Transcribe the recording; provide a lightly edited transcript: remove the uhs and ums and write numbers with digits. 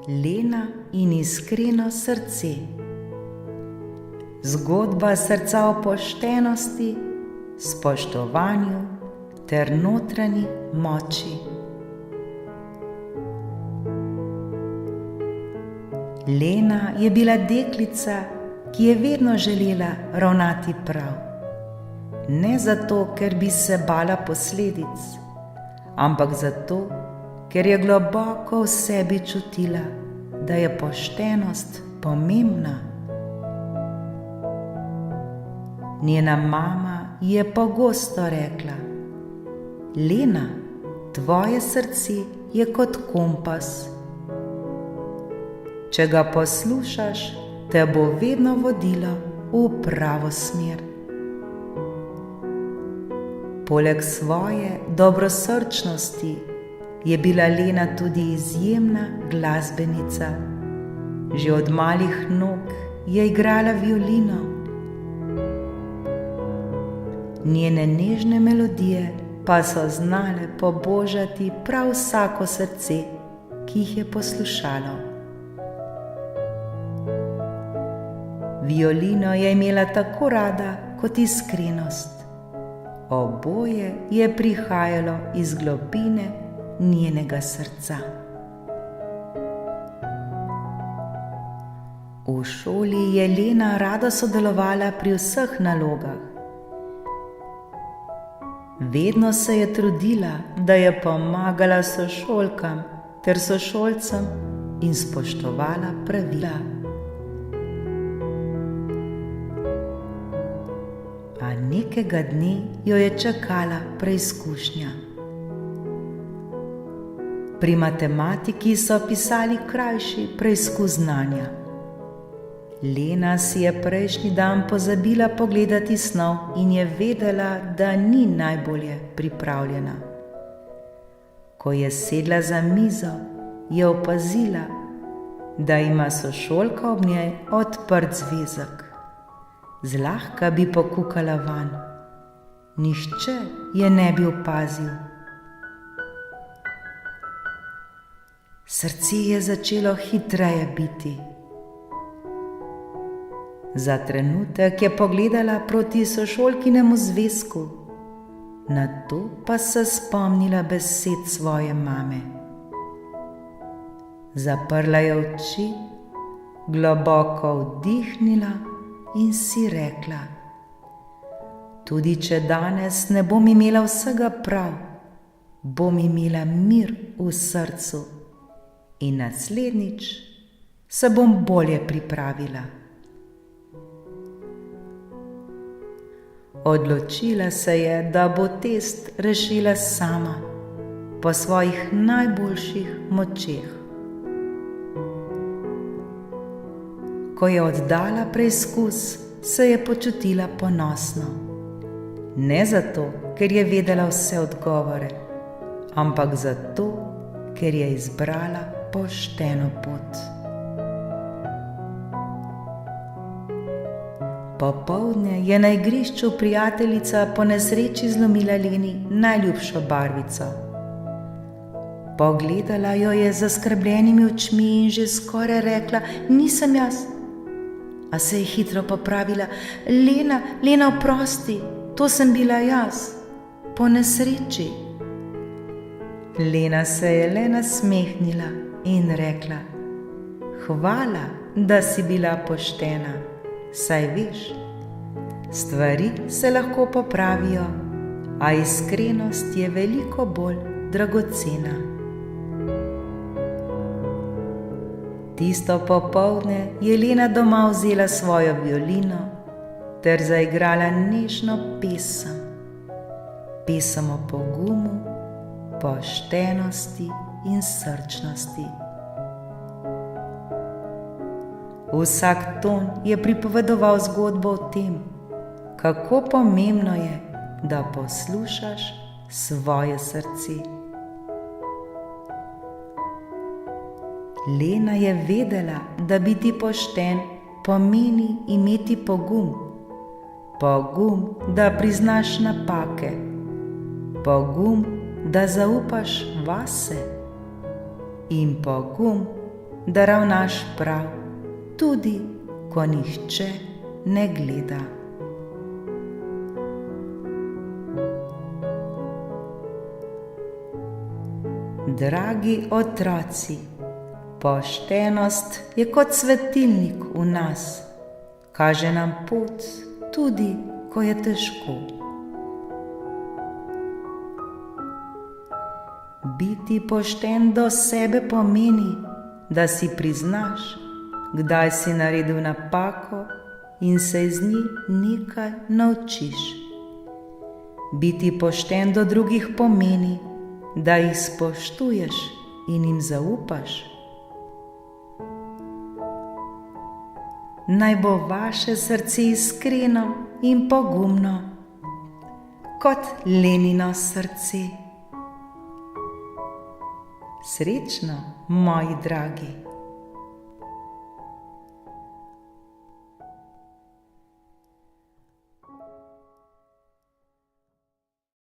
Lena in iskreno srce. Zgodba srca o poštenosti, spoštovanju ter notranji moči. Lena je bila deklica, ki je vedno želela ravnati prav. Ne zato, ker bi se bala posledic, ampak zato, ker je globoko v sebi čutila, da je poštenost pomembna. Njena mama je pogosto rekla: Lena, tvoje srce je kot kompas. Če ga poslušaš, te bo vedno vodilo v pravo smer. Poleg svoje dobrosrčnosti je bila Lena tudi izjemna glasbenica. Že od malih nog je igrala violino. Njene nežne melodije pa so znale pobožati prav vsako srce, ki jih je poslušalo. Violino je imela tako rada kot iskrenost. Oboje je prihajalo iz globine njenega srca. V šoli je Lena rada sodelovala pri vseh nalogah. Vedno se je trudila, da je pomagala sošolkam ter sošolcem in spoštovala pravila. A nekega dne jo je čakala preizkušnja. Pri matematiki so pisali krajši preizkus znanja. Lena si je prejšnji dan pozabila pogledati snov in je vedela, da ni najbolje pripravljena. Ko je sedla za mizo, je opazila, da ima sošolka ob njej odprt zvezek. Zlahka bi pokukala vanj. Nihče je ne bi opazil. Srce je začelo hitreje biti. Za trenutek je pogledala proti sošolkinemu zvezku, nato pa se spomnila besed svoje mame. Zaprla je oči, globoko vdihnila in si rekla: tudi če danes ne bom imela vsega prav, bom imela mir v srcu in naslednjič se bom bolje pripravila. Odločila se je, da bo test rešila sama, po svojih najboljših močeh. Ko je oddala preizkus, se je počutila ponosno. Ne zato, ker je vedela vse odgovore, ampak zato, ker je izbrala pošteno pot. Popoldne je na igrišču prijateljica po nesreči zlomila Leni najljubšo barvico. Pogledala jo je z zaskrbljenimi očmi in že skoraj rekla: nisem jaz. A se je hitro popravila: Lena, oprosti, to sem bila jaz, po nesreči. Lena se je le nasmehnila in rekla: hvala, da si bila poštena. Saj veš, stvari se lahko popravijo, a iskrenost je veliko bolj dragocena. Tisto popoldne je Lena doma vzela svojo violino ter zaigrala nežno pesem. Pesem o pogumu, poštenosti in srčnosti. Vsak ton je pripovedoval zgodbo o tem, kako pomembno je, da poslušaš svoje srce. Lena je vedela, da biti pošten pomeni imeti pogum. Pogum, da priznaš napake. Pogum, da zaupaš vase. In pogum, da ravnaš prav, tudi ko nihče ne gleda. Dragi otroci, poštenost je kot svetilnik v nas, kaže nam pot, tudi ko je težko. Biti pošten do sebe pomeni, da si priznaš, kdaj si naredil napako in se iz nje nekaj naučiš. Biti pošten do drugih pomeni, da jih spoštuješ in jim zaupaš. Naj bo vaše srce iskreno in pogumno, kot Lenino srce. Srečno, moji dragi!